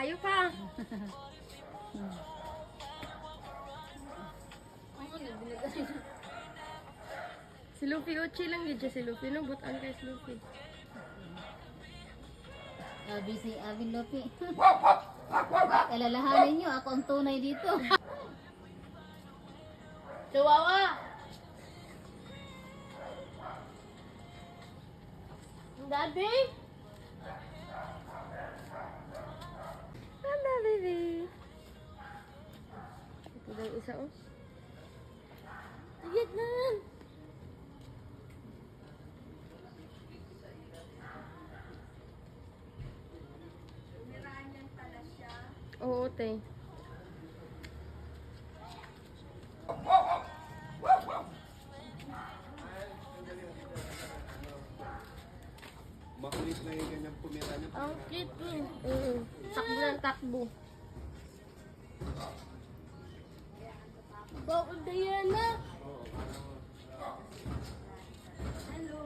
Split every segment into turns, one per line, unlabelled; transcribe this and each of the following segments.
hayop ha. Si Luffy Uchi lang yun siya si Luffy. No, butaan kay si Luffy.
Abi si Abi Luffy. Alalahanin nyo, ako ang tunay dito.
Chihuahua! Daddy? Hello, baby. Ito daw isa, oh. Tigit na! Oo, te.
Makulit na yung ganyang pumira niya.
Ang cute eh. Takbo ng takbo. Bakit Diana? Hello.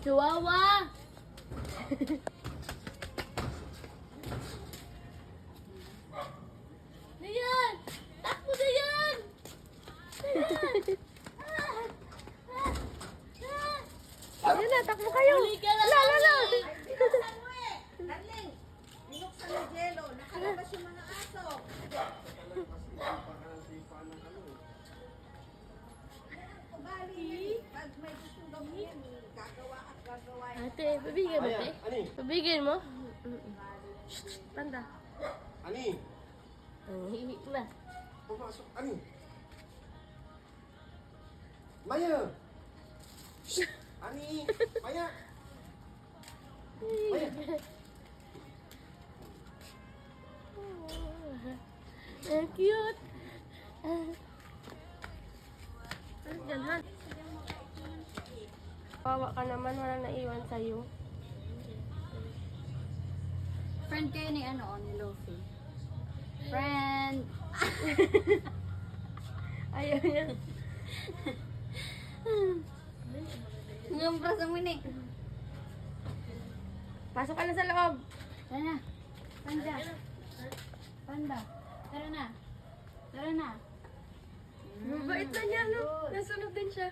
Chihuahua! Dayan! Takbo Dayan! Ayun na, takbo kayo! La!
Darling, binuksan ng yelo, nakalabas yung mga aso. Ugali, pag may gustong gawin, gagawa at gagawa.
Ate, pabigyan mo, te?
Ani?
Pabigyan mo? Panda.
Ani?
Ang hihi na.
Pumasok. Ani? Maya! Shh! Ani! Maya! Maya!
Ang cute. Ano dyan, Han? Kawawa ka naman, walang naiwan sa'yo.
Friend kayo ni ano, ni Luffy. Friend!
Ayaw niya.
Ngumpras ang mini.
Pasok ka na sa loob.
Tara na. Panda. Panda. Tara na. Tara na.
Mabait na niya, no? Nasunod din siya.